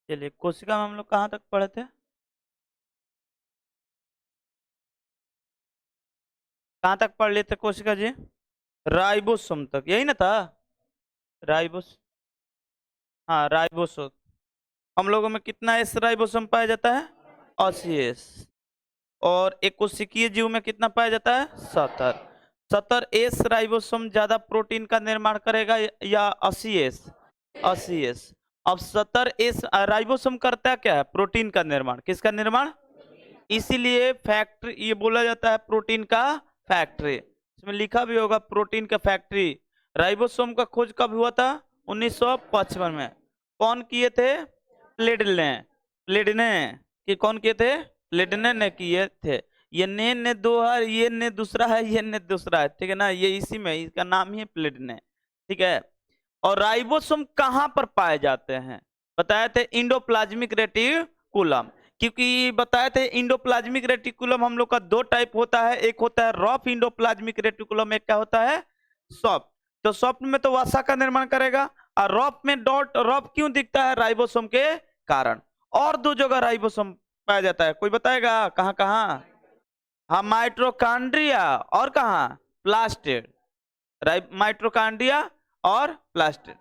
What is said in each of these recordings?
चलिए, कोशिका में हम लोग कहाँ तक पढ़े थे? कहाँ तक पढ़ लिए थे कोशिका जी? राइबोसोम तक, यही ना था? राइबोस हाँ, राइबोसोम। हम लोगों में कितना एस राइबोसोम पाया जाता है? 80 एस। और एक कोशिकीय जीव में कितना पाया जाता है? 70। 70 एस राइबोसोम ज्यादा प्रोटीन का निर्माण करेगा या 80 एस? 80 एस। अब 70 एस राइबोसोम करता है क्या है? प्रोटीन का निर्माण। किसका निर्माण? इसीलिए फैक्ट्री ये बोला जाता है, प्रोटीन का फैक्ट्री। इसमें लिखा भी होगा प्रोटीन का फैक्ट्री। राइबोसोम का खोज कब हुआ था? 1955 में। कौन किए थे? प्लेडने। प्लेडने कि कौन किए थे? प्लेडने ने किए थे। ये ने दो है, ये ने दूसरा है, ये ने दूसरा है, ठीक है ना? ये इसी में इसका नाम ही है प्लेडने, ठीक है। और राइबोसोम कहां पर पाए जाते हैं? बताए थे इंडोप्लाज्मिक रेटिकुलम। क्योंकि बताए थे इंडोप्लाज्मिक रेटिकुलम हम लोग का दो टाइप होता है, एक होता है रफ इंडोप्लाज्मिक रेटिकुलम, एक क्या होता है? सॉफ्ट। तो सॉफ्ट में तो वसा का निर्माण करेगा, और रफ में डॉट रफ क्यों दिखता है? राइबोसोम के कारण। और दो जगह राइबोसोम पाया जाता है, कोई बताएगा कहां कहां? हाँ, माइट्रोकांड्रिया और कहां? प्लास्टिड। माइट्रोकांड्रिया और प्लास्टिड,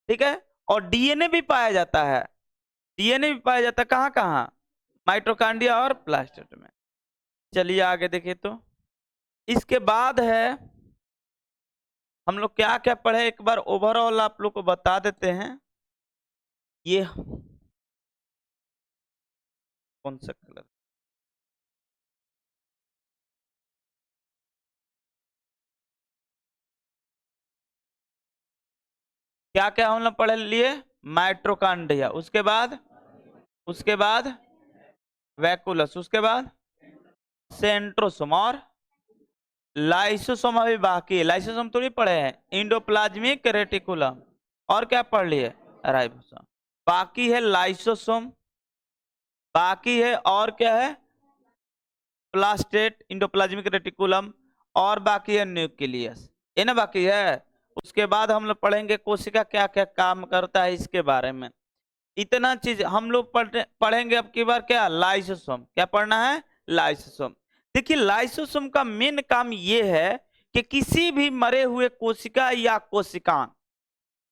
ठीक है। और डीएनए भी पाया जाता है। डीएनए भी पाया जाता है कहां कहां? माइटोकांड्रिया और प्लास्टिड में। चलिए आगे देखिए। तो इसके बाद है, हम लोग क्या क्या पढ़े एक बार ओवरऑल आप लोग को बता देते हैं। ये कौन सा कलर? क्या क्या हम लोग पढ़ लिए? माइट्रोकांड्रिया, उसके बाद वैकुलस, उसके बाद सेंट्रोसोम, और लाइसोसोम अभी बाकी है। लाइसोसोम थोड़ी पढ़े हैं। इंडोप्लाज्मिक रेटिकुलम, और क्या पढ़ लिए? राइबोसोम। बाकी है लाइसोसोम, बाकी है और क्या है? प्लास्टेट, इंडोप्लाज्मिक रेटिकुलम, और बाकी है न्यूक्लियस। ये ना बाकी है। उसके बाद हम लोग पढ़ेंगे कोशिका क्या क्या काम करता है, इसके बारे में। इतना चीज हम लोग पढ़ेंगे अब की बार। क्या? लाइसोसोम। क्या पढ़ना है? लाइसोसोम। देखिए, लाइसोसोम का मेन काम ये है कि किसी भी मरे हुए कोशिका या कोशिकांग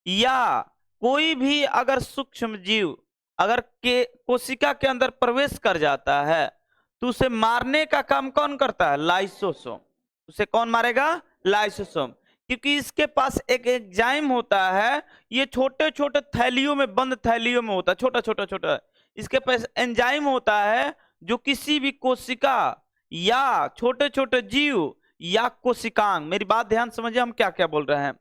या कोई भी अगर सूक्ष्म जीव अगर के कोशिका के अंदर प्रवेश कर जाता है, तो उसे मारने का काम कौन करता है? लाइसोसोम। उसे कौन मारेगा? लाइसोसोम। क्योंकि इसके पास एक एंजाइम होता है। ये छोटे छोटे थैलियों में, बंद थैलियों में होता है, छोटा छोटा छोटा। इसके पास एंजाइम होता है जो किसी भी कोशिका या छोटे छोटे जीव या कोशिकांग, मेरी बात ध्यान समझिए हम क्या क्या बोल रहे हैं।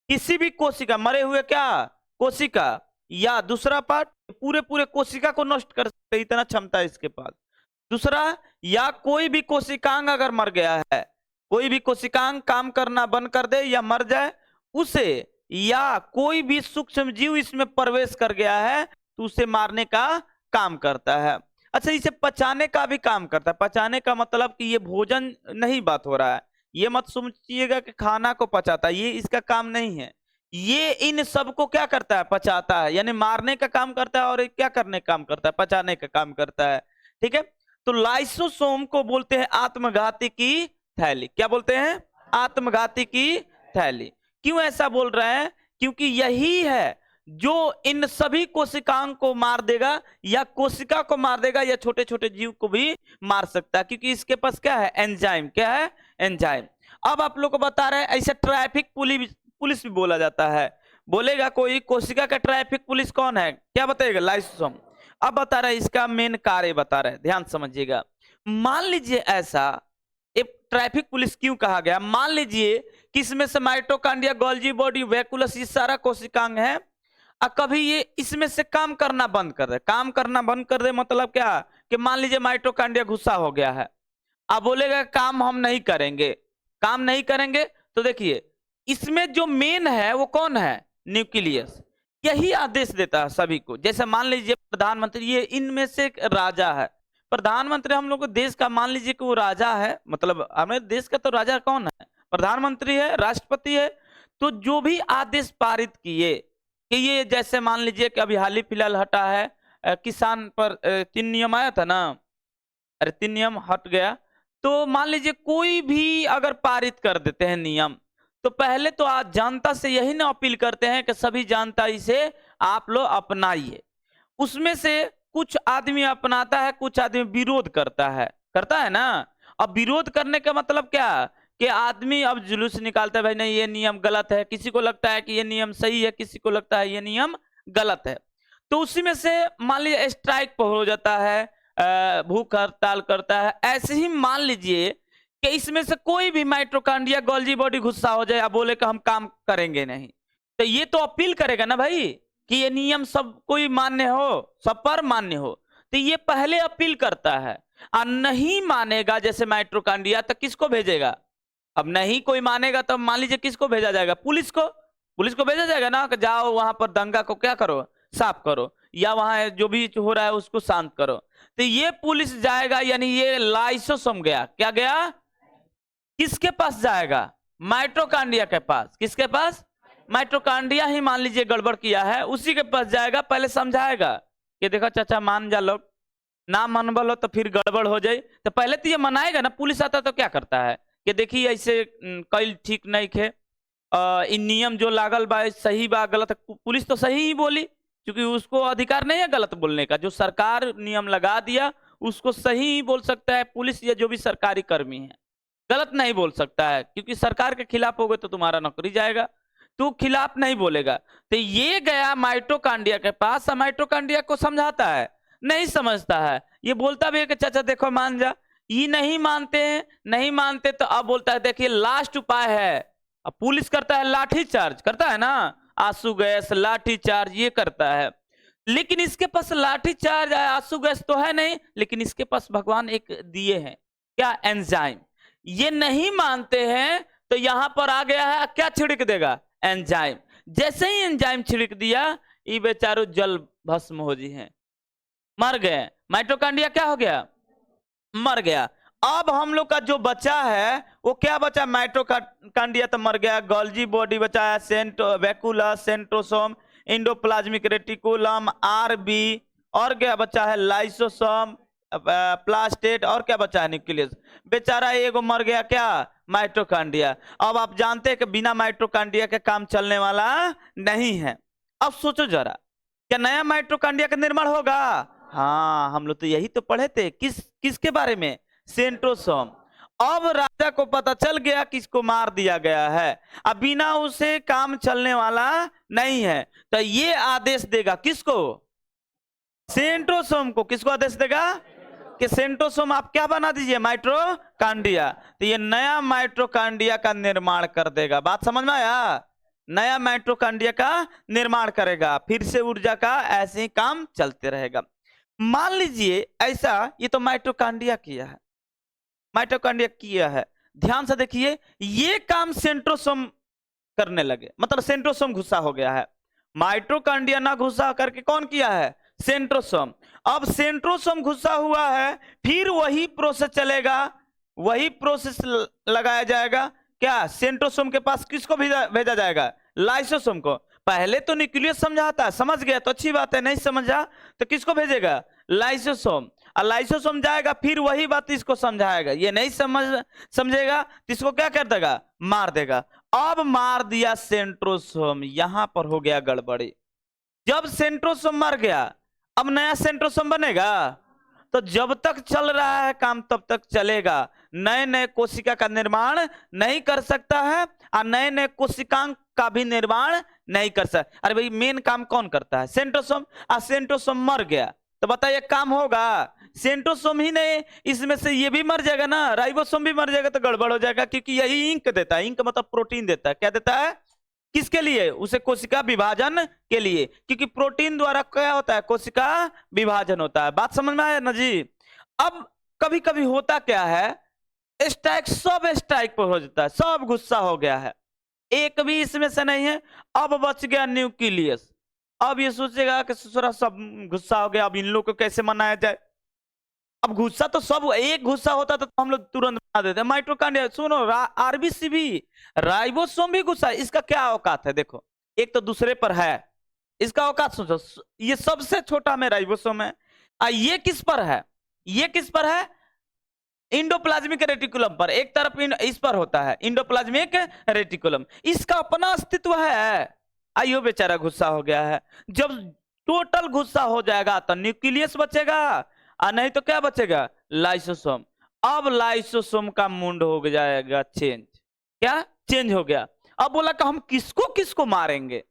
किसी भी कोशिका, मरे हुए क्या कोशिका, या दूसरा पार्ट पूरे पूरे कोशिका को नष्ट कर सकते, इतना क्षमता है इसके पास। दूसरा, या कोई भी कोशिकांग अगर मर गया है, कोई भी कोशिकांग काम करना बंद कर दे या मर जाए, उसे या कोई भी सूक्ष्म जीव इसमें प्रवेश कर गया है, तो उसे मारने का काम करता है। अच्छा, इसे पचाने का भी काम करता है। पचाने का मतलब कि ये भोजन नहीं बात हो रहा है, ये मत सोचिएगा कि खाना को पचाता है, ये इसका काम नहीं है। ये इन सबको क्या करता है? पचाता है, यानी मारने का काम करता है, और ये क्या करने का काम करता है? पचाने का काम करता है, ठीक है। तो लाइसोसोम को बोलते हैं आत्मघाती की थैली। क्या बोलते हैं? आत्मघाती की थैली। क्यों ऐसा बोल रहे हैं? क्योंकि यही है जो इन सभी कोशिकाओं को मार देगा, या कोशिका को मार देगा, या छोटे छोटे जीव को भी मार सकता है, क्योंकि इसके पास क्या है? एंजाइम। क्या है? एंजाइम। अब आप लोग को बता रहे हैं, ऐसे ट्रैफिक पुलिस पुलिस भी बोला जाता है। बोलेगा कोई कोशिका का ट्रैफिक पुलिस कौन है? क्या बताएगा? लाइसोसोम। अब बता रहे इसका मेन कार्य बता रहे, ध्यान समझिएगा। मान लीजिए ऐसा, एक ट्रैफिक पुलिस क्यों कहा गया? मान लीजिए कि इसमें से माइटोकांड्रिया, गोल्जी बॉडी, वैकुलस, ये सारा कोशिकांग है, और कभी ये इसमें से काम करना बंद कर दे। काम करना बंद कर दे मतलब क्या? कि मान लीजिए माइटोकांड्रिया गुस्सा हो गया है, अब बोलेगा काम हम नहीं करेंगे, काम नहीं करेंगे। तो देखिए, इसमें जो मेन है वो कौन है? न्यूक्लियस। यही आदेश देता है सभी को। जैसे मान लीजिए प्रधानमंत्री, ये इनमें से एक राजा है। प्रधानमंत्री हम लोग को देश का, मान लीजिए कि वो राजा है, मतलब हमारे देश का तो राजा कौन है? प्रधानमंत्री है, राष्ट्रपति है। तो जो भी आदेश पारित किए, कि ये जैसे मान लीजिए कि अभी हाल ही फिलहाल हटा है किसान पर 3 नियम आया था ना? अरे 3 नियम हट गया। तो मान लीजिए कोई भी अगर पारित कर देते हैं नियम, तो पहले तो आज जनता से यही ना अपील करते हैं कि सभी जनता इसे आप लोग अपनाइए। उसमें से कुछ आदमी अपनाता है, कुछ आदमी विरोध करता है ना? अब विरोध करने का मतलब क्या? कि आदमी अब जुलूस निकालता है, भाई नहीं ये नियम गलत है, किसी को लगता है कि ये नियम सही है, किसी को लगता है ये नियम गलत है। तो उसी में से मान लीजिए स्ट्राइक पर हो जाता है, भूख हड़ताल करता है। ऐसे ही मान लीजिए कि इसमें से कोई भी माइटोकॉन्ड्रिया गोल्जी बॉडी गुस्सा हो जाए या बोले कि हम काम करेंगे नहीं, तो ये तो अपील करेगा ना भाई कि ये नियम सब कोई मान्य हो, सब पर मान्य हो। तो ये पहले अपील करता है और नहीं मानेगा जैसे माइटोकॉन्ड्रिया, तो किसको भेजेगा? अब नहीं कोई मानेगा तो मान लीजिए किसको भेजा जाएगा? पुलिस को भेजा जाएगा ना कि जाओ वहां पर दंगा को क्या करो, साफ करो, या वहां जो भी हो रहा है उसको शांत करो। तो ये पुलिस जाएगा, यानी ये लाइसोसोम गया, क्या गया? किसके पास जाएगा? माइटोकॉन्ड्रिया के पास। किसके पास? माइटोकॉन्ड्रिया ही मान लीजिए गड़बड़ किया है, उसी के पास जाएगा, पहले समझाएगा कि देखो चाचा मान जा लोग, ना मन बोलो तो फिर गड़बड़ हो जाए। तो पहले तो ये मनाएगा ना। पुलिस आता तो क्या करता है कि देखिए ऐसे कई ठीक नहीं खे, इन नियम जो लागल बा सही बा गलत है। पुलिस तो सही ही बोली, क्योंकि उसको अधिकार नहीं है गलत बोलने का। जो सरकार नियम लगा दिया उसको सही ही बोल सकता है पुलिस या जो भी सरकारी कर्मी है, गलत नहीं बोल सकता है, क्योंकि सरकार के खिलाफ हो गए तो तुम्हारा नौकरी जाएगा। तू खिलाफ नहीं बोलेगा। तो ये गया माइटोकॉन्ड्रिया के पास, माइटोकॉन्ड्रिया को समझाता है, नहीं समझता है। ये बोलता भी है कि चाचा देखो मान जा, ये नहीं मानते हैं, नहीं मानते तो अब बोलता है देखिए लास्ट उपाय है। अब पुलिस करता है लाठी चार्ज, करता है ना, आंसू गैस लाठी चार्ज ये करता है। लेकिन इसके पास लाठी चार्ज आंसू गैस तो है नहीं, लेकिन इसके पास भगवान एक दिए हैं, क्या? एंजाइम। ये नहीं मानते हैं तो यहां पर आ गया है, क्या छिड़क देगा? एंजाइम। जैसे ही एंजाइम छिड़क दिया, ये बेचारो जल भस्म हो जी हैं, मर गए। माइटोकॉन्ड्रिया क्या हो गया? मर गया। अब हम लोग का जो बचा है वो क्या बचा? माइटोकॉन्ड्रिया तो मर गया, गोल्जी बॉडी बचा है, वैक्यूलस, सेंट्रोसोम, इंडोप्लाज्मिक रेटिकुलम, आरबी, और क्या बचा है? लाइसोसोम, प्लास्टेट, और क्या बचा है? न्यूक्लियस। बेचारा एगो मर गया, क्या? माइटोकॉन्ड्रिया। अब आप जानते हैं कि बिना माइटोकॉन्ड्रिया के काम चलने वाला नहीं है। अब सोचो जरा, क्या नया माइटोकॉन्ड्रिया का निर्माण होगा? हाँ, हम लोग तो यही तो पढ़े थे। किसके बारे में? सेंट्रोसोम। अब राजा को पता चल गया कि इसको मार दिया गया है, अब बिना उसे काम चलने वाला नहीं है, तो ये आदेश देगा किसको? सेंट्रोसोम को। किसको आदेश देगा? कि सेंट्रोसोम आप क्या बना दीजिए? माइटोकॉन्ड्रिया। तो ये नया माइटोकॉन्ड्रिया का निर्माण कर देगा। बात समझ में आया? नया माइटोकॉन्ड्रिया का निर्माण करेगा, फिर से ऊर्जा का ऐसे ही काम चलते रहेगा। मान लीजिए ऐसा, ये तो माइटोकॉन्ड्रिया किया है, माइटोकॉन्ड्रिया किया है। ध्यान से देखिए, ये काम सेंट्रोसोम करने लगे, मतलब सेंट्रोसोम गुस्सा हो गया है। माइटोकॉन्ड्रिया ना गुस्सा करके कौन किया है? सेंट्रोसोम। अब सेंट्रोसोम गुस्सा हुआ है, फिर वही प्रोसेस चलेगा, वही प्रोसेस लगाया जाएगा। क्या? सेंट्रोसोम के पास किसको भेजा जाएगा? लाइसोसोम को। पहले तो न्यूक्लियस समझाता है, समझ गया तो अच्छी बात है, नहीं समझा तो किसको भेजेगा? लाइसोसोम। और लाइसोसोम जाएगा, फिर वही बात इसको समझाएगा। ये नहीं समझेगा तो इसको क्या कर देगा? मार देगा। अब मार दिया सेंट्रोसोम, यहां पर हो गया गड़बड़ी। जब सेंट्रोसोम मर गया, अब नया सेंट्रोसोम बनेगा? तो जब तक चल रहा है काम तब तक चलेगा। नए नए कोशिका का निर्माण नहीं कर सकता है, और नए नए कोशिकांग का भी निर्माण नहीं कर सकता। अरे भाई मेन काम कौन करता है? सेंट्रोसोम। और सेंट्रोसोम मर गया तो बताइए काम होगा? सेंट्रोसोम ही नहीं, इसमें से ये भी मर जाएगा ना, राइबोसोम भी मर जाएगा, तो गड़बड़ हो जाएगा। क्योंकि यही इंक देता है, इंक मतलब प्रोटीन देता है। क्या देता है? किसके लिए? उसे कोशिका विभाजन के लिए, क्योंकि प्रोटीन द्वारा क्या होता है? कोशिका विभाजन होता है। बात समझ में आया ना जी? अब कभी कभी होता क्या है, स्ट्राइक, सब स्ट्राइक पर हो जाता है, सब गुस्सा हो गया है, एक भी इसमें से नहीं है। अब बच गया न्यूक्लियस। अब ये सोचेगा कि ससुरा सब गुस्सा हो गया, अब इन लोग को कैसे मनाया जाए? अब गुस्सा तो सब, एक गुस्सा होता तो हम लोग तुरंत बना देते। माइटोकॉन्ड्रिया सुनो, आरबीसी भी, राइबोसोम भी गुस्सा है। इसका क्या औकात है? देखो, एक तो दूसरे पर है, इसका औकात सोचो। ये सबसे छोटा में राइबोसोम है। ये किस पर है? ये किस पर है? इंडोप्लाज्मिक रेटिकुलम पर। एक तरफ इस पर होता है इंडोप्लाज्मिक रेटिकुलम, इसका अपना अस्तित्व है। आइयो बेचारा गुस्सा हो गया है। जब टोटल गुस्सा हो जाएगा तो न्यूक्लियस बचेगा, और नहीं तो क्या बचेगा? लाइसोसोम। अब लाइसोसोम का मुंड हो जाएगा चेंज। क्या चेंज हो गया? अब बोला कि हम किसको किसको मारेंगे,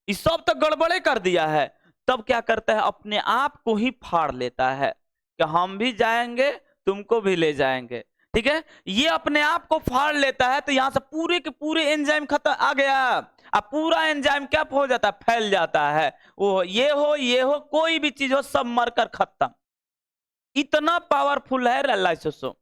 इस सब तो गड़बड़े कर दिया है। तब क्या करता है? अपने आप को ही फाड़ लेता है कि हम भी जाएंगे, तुमको भी ले जाएंगे। ठीक है, ये अपने आप को फाड़ लेता है तो यहां से पूरे के पूरे एंजाइम खत्म आ गया। अब पूरा एंजाइम क्या हो जाता है? फैल जाता है। वो ये हो कोई भी चीज हो, सब मरकर खत्म। इतना पावरफुल है लाइसोसोम।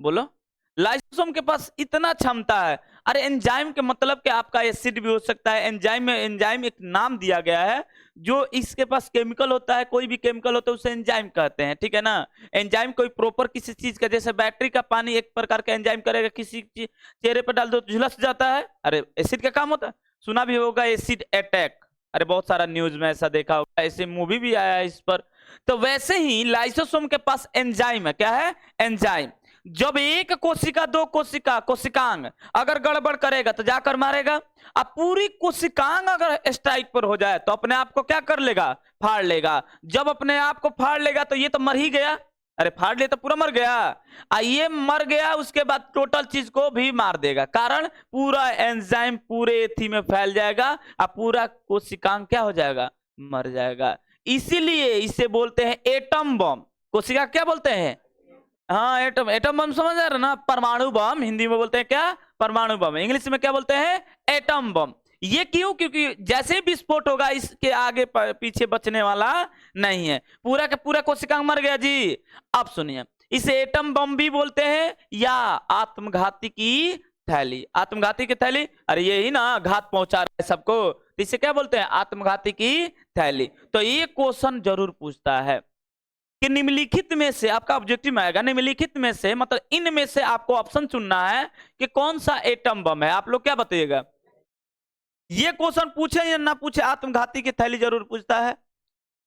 बोलो। लाइसोसोम के पास इतना क्षमता है। अरे एंजाइम के मतलब कि आपका एसिड भी हो सकता है। एंजाइम में एंजाइम एक नाम दिया गया है, जो इसके पास केमिकल होता है, कोई भी केमिकल होता है उसे एंजाइम कहते हैं। ठीक है ना? एंजाइम कोई प्रॉपर किसी चीज का, जैसे बैटरी का पानी एक प्रकार का एंजाइम करेगा, किसी चेहरे पर डाल दो तो झुलस जाता है। अरे एसिड का काम होता है, सुना भी होगा एसिड अटैक। अरे बहुत सारा न्यूज में ऐसा देखा होगा, ऐसे मूवी भी आया है इस पर। तो वैसे ही लाइसोसोम के पास एंजाइम है। क्या है? एंजाइम। जब एक कोशिका, दो कोशिका, कोशिकांग अगर गड़बड़ करेगा तो जाकर मारेगा। अब पूरी कोशिकांग अगर स्ट्राइक पर हो जाए तो अपने आप को क्या कर लेगा? फाड़ लेगा। जब अपने आप को फाड़ लेगा तो ये तो मर ही गया। अरे फाड़ ले तो पूरा मर गया। ये मर गया, उसके बाद टोटल चीज को भी मार देगा। कारण पूरा एंजाइम पूरे एथी में फैल जाएगा और पूरा कोशिकांग क्या हो जाएगा? मर जाएगा। इसीलिए इसे बोलते हैं एटम बम। कोशिका क्या बोलते हैं? हाँ, एटम। एटम बम समझ आ रहा ना? परमाणु बम हिंदी में बोलते हैं क्या? परमाणु बम। इंग्लिश में क्या बोलते हैं? Atom bomb. ये क्यों? क्योंकि जैसे ही विस्फोट होगा इसके आगे पीछे बचने वाला नहीं है। पूरा का पूरा कोशिकांग मर गया जी। अब सुनिए, इसे एटम बम भी बोलते हैं या आत्मघाती की थैली। आत्मघाती की थैली, अरे यही ना घात पहुंचा रहा है सबको, तो इसे क्या बोलते हैं? आत्मघाती की थैली। तो ये क्वेश्चन जरूर पूछता है कि निम्नलिखित में से, आपका ऑब्जेक्टिव में आएगा, निम्नलिखित में से मतलब इनमें से आपको ऑप्शन चुनना है कि कौन सा एटम बम है। आप लोग क्या बताइएगा? ये क्वेश्चन पूछे या ना पूछे, आत्मघाती की थैली जरूर पूछता है।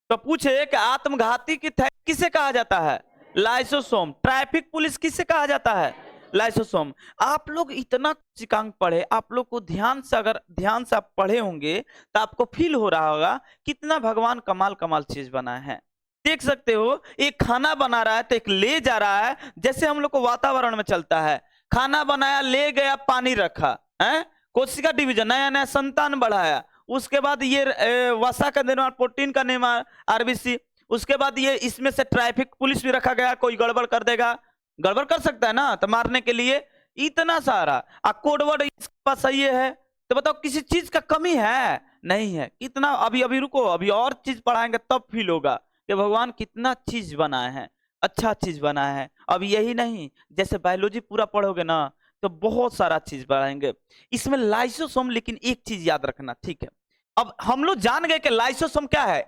तो पूछे कि आत्मघाती की थैली किसे कहा जाता है? लाइसोसोम। ट्रैफिक पुलिस किसे कहा जाता है? लाइसोसोम। आप लोग इतना चिकांग पढ़े, आप लोग को ध्यान से, अगर ध्यान से आप पढ़े होंगे तो आपको फील हो रहा होगा कितना भगवान कमाल कमाल चीज बनाए हैं। देख सकते हो, एक खाना बना रहा है तो एक ले जा रहा है, जैसे हम लोग को वातावरण में चलता है। खाना बनाया, ले गया, पानी रखा है, कोशिका डिवीजन, नया नया संतान बढ़ाया, उसके बाद ये वसा का निर्माण, प्रोटीन का निर्माण, आरबीसी। उसके बाद ये इसमें से ट्रैफिक पुलिस भी रखा गया, कोई गड़बड़ कर देगा, गड़बड़ कर सकता है ना, तो मारने के लिए इतना सारा। कोडवर्ड इसके पास सही है, तो बताओ किसी चीज का कमी है? नहीं है। कितना, अभी अभी रुको, अभी और चीज पढ़ाएंगे तब फील होगा कि भगवान कितना चीज बनाए हैं, अच्छा चीज बनाया है। अब यही नहीं, जैसे बायोलॉजी पूरा पढ़ोगे ना तो बहुत सारा चीज पढ़ाएंगे इसमें लाइसोसोम। लेकिन एक चीज याद रखना, ठीक है? अब हम लोग जान गए कि लाइसोसोम क्या है।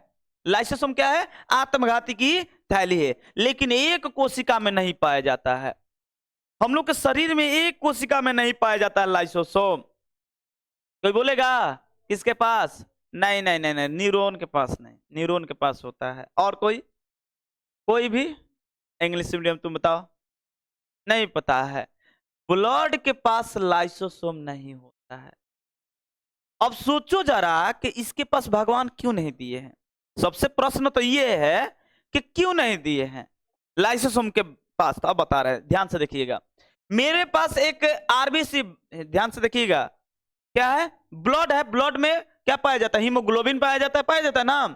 लाइसोसोम क्या है? आत्मघाती की थैली है, लेकिन एक कोशिका में नहीं पाया जाता है। हम लोग के शरीर में एक कोशिका में नहीं पाया जाता है लाइसोसोम। कोई बोलेगा किसके पास? नहीं नहीं नहीं नहीं, न्यूरॉन के पास नहीं, न्यूरॉन के पास होता है। और कोई भी इंग्लिश मीडियम तुम बताओ, नहीं पता है। ब्लड के पास लाइसोसोम नहीं होता है। अब सोचो जरा कि इसके पास भगवान क्यों नहीं दिए हैं। सबसे प्रश्न तो ये है कि क्यों नहीं दिए हैं लाइसोसोम के पास। तो अब बता रहे हैं, ध्यान से देखिएगा। मेरे पास एक आरबीसी, ध्यान से देखिएगा, क्या है? ब्लड है। ब्लड में क्या पाया जाता है? हीमोग्लोबिन पाया जाता है ना।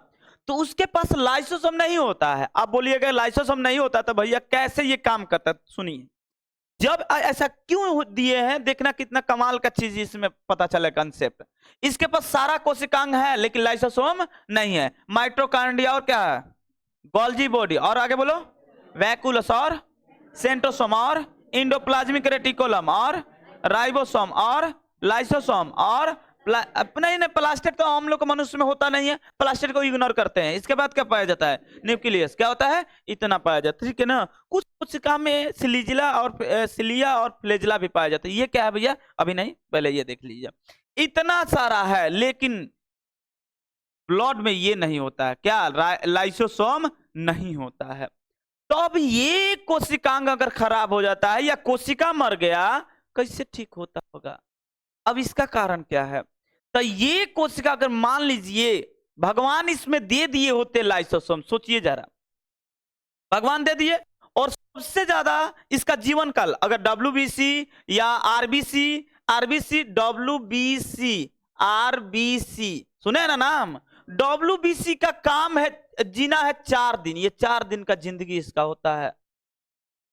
तो उसके पास लाइसोसोम नहीं होता है। आप बोलिएगा लाइसोसोम नहीं होता तो भैया कैसे ये काम करता है? सुनिए, जब ऐसा क्यों दिए हैं, देखना कितना कमाल का चीज इसमें पता चले कंसेप्ट। इसके पास सारा कोशिकांग है लेकिन लाइसोसोम नहीं है। माइटोकॉन्ड्रिया और क्या है? Golgi body. और आगे बोलो, वैकुलस और सेंट्रोसोम और इंडोप्लाज्मिक रेटिकुलम और राइबोसोम और लाइसोसोम और नहीं नहीं, प्लास्टिड तो हम लोग को मनुष्य में होता नहीं है, प्लास्टिड को इग्नोर करते हैं। इसके बाद क्या पाया जाता है? न्यूक्लियस। क्या होता है? इतना पाया जाता है, ठीक है ना? कुछ कोशिका में सिलिजिला और सिलिया और फ्लेजिला भी पाया जाता है। ये क्या है भैया? अभी नहीं, पहले ये देख लीजिए। इतना सारा है, लेकिन ब्लड में ये नहीं होता है, क्या लाइसोसोम नहीं होता है। तो अब ये कोशिकांग अगर खराब हो जाता है या कोशिका मर गया, कैसे ठीक होता होगा? अब इसका कारण क्या है? तो ये कोशिका अगर मान लीजिए भगवान इसमें दे दिए होते लाइसोसोम, सोचिए जरा, भगवान दे दिए और सबसे ज्यादा इसका जीवन काल अगर डब्ल्यूबीसी या आरबीसी, आरबीसी डब्ल्यूबीसी, आरबीसी सुने हैं ना नाम? डब्ल्यूबीसी का काम है जीना है 4 दिन, ये 4 दिन का जिंदगी इसका होता है।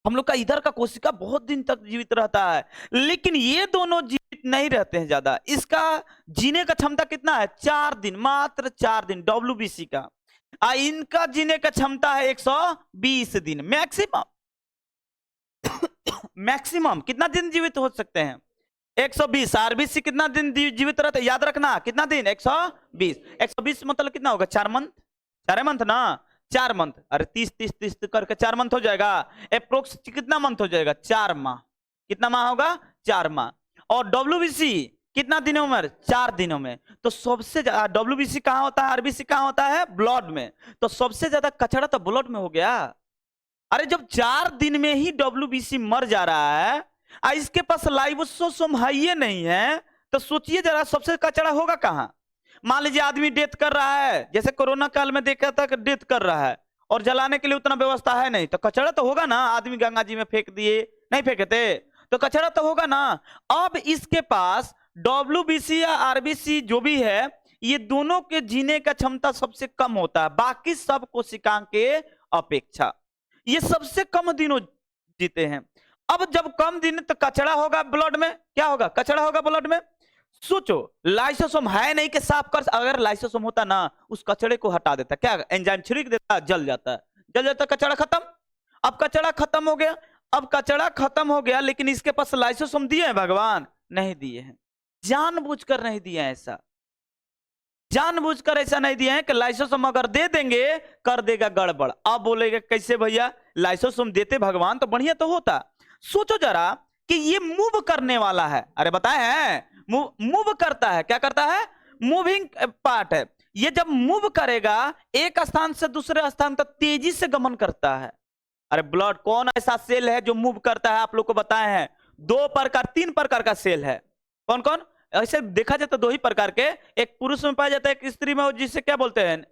हम लोग का इधर का कोशिका बहुत दिन तक जीवित रहता है, लेकिन ये दोनों जीवित नहीं रहते हैं ज्यादा। इसका जीने का क्षमता कितना है? 4 दिन, मात्र 4 दिन डब्ल्यूबीसी का। इनका जीने का क्षमता है 120 दिन मैक्सिमम। मैक्सिमम कितना दिन जीवित हो सकते हैं? 120। आरबीसी कितना दिन जीवित रहते हैं? याद रखना कितना दिन? 120। 120 मतलब कितना होगा? 4 मंथ, 4 मंथ ना, 4 मंथ। अरे 30 करके 4 मंथ हो जाएगा। अप्रोक्स कितना मंथ हो जाएगा? 4 माह। कितना माह होगा? 4 माह। और डब्ल्यूबीसी कितना दिनों में? 4 दिनों में। तो सबसे ज्यादा डब्ल्यूबीसी कहां होता है, आरबीसी कहां होता है? ब्लड में। तो सबसे ज्यादा कचरा तो ब्लड में हो गया। अरे जब 4 दिन में ही डब्ल्यूबीसी मर जा रहा है, इसके पास लाइसोसोम है ही नहीं है, तो सोचिए जरा सबसे कचरा होगा कहां? मान लीजिए आदमी डेथ कर रहा है, जैसे कोरोना काल में देखा था कि डेथ कर रहा है और जलाने के लिए उतना व्यवस्था है नहीं, तो कचरा तो होगा ना। आदमी गंगा जी में फेंक दिए, नहीं फेंके थे, तो कचरा तो होगा ना। अब इसके पास डब्ल्यूबीसी या आरबीसी जो भी है, ये दोनों के जीने का क्षमता सबसे कम होता है बाकी सब कोशिकाओं के अपेक्षा। ये सबसे कम दिनों जीते हैं। अब जब कम दिन तो कचरा होगा ब्लड में, क्या होगा? कचरा होगा ब्लड में। सोचो लाइसोसोम है नहीं कि साफ कर, अगर लाइसोसोम होता ना उस कचड़े को हटा देता, क्या एंजाइम छिड़क देता, जल जाता, जल जाता, कचड़ा खत्म। अब कचड़ा खत्म हो गया। अब कचड़ा खत्म हो गया, लेकिन इसके पास लाइसोसोम दिए हैं भगवान? नहीं दिए हैं, जानबूझकर नहीं दिए हैं। ऐसा जानबूझकर ऐसा नहीं दिए हैं कि लाइसोसोम अगर दे देंगे कर देगा गड़बड़। अब बोलेगा कैसे भैया, लाइसोसोम देते भगवान तो बढ़िया तो होता। सोचो जरा कि ये मूव करने वाला है, अरे बताए हैं मूव करता है, क्या करता है? मूविंग पार्ट है। ये जब मूव करेगा एक स्थान से दूसरे स्थान तक तेजी से गमन करता है। अरे ब्लड कौन ऐसा सेल है जो मूव करता है? आप लोग को बताए हैं 2 प्रकार 3 प्रकार का सेल है। कौन कौन? ऐसे देखा जाए तो 2 ही प्रकार के, एक पुरुष में पाया जाता है, एक स्त्री में, जिसे क्या बोलते हैं?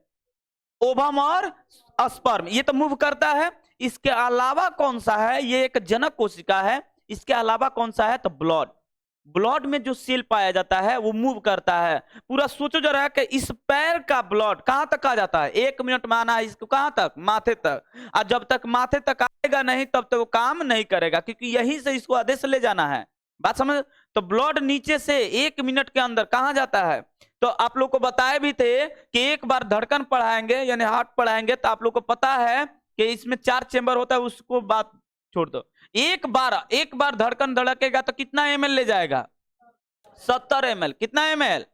ओवम और स्पर्म। ये तो मूव करता है। इसके अलावा कौन सा है? ये एक जनक कोशिका है। इसके अलावा कौन सा है? तो ब्लड। ब्लड में जो सेल पाया जाता है वो मूव करता है पूरा। सोचो जरा कि इस पैर का ब्लड कहां तक आ जाता है? 1 मिनट में आना है इसको कहां तक? माथे तक। और जब तक माथे तक आएगा नहीं तब तक वो काम नहीं करेगा, क्योंकि यहीं से इसको आदेश ले जाना है। बात समझ? तो ब्लड नीचे से 1 मिनट के अंदर कहां जाता है? तो आप लोग को बताए भी थे कि एक बार धड़कन पढ़ाएंगे यानी हार्ट पढ़ाएंगे तो आप लोग को पता है कि इसमें 4 चेंबर होता है। उसको बात छोड़ दो। एक बार धड़कन धड़केगा तो कितना ml ले जाएगा? 70 ml। कितना ml?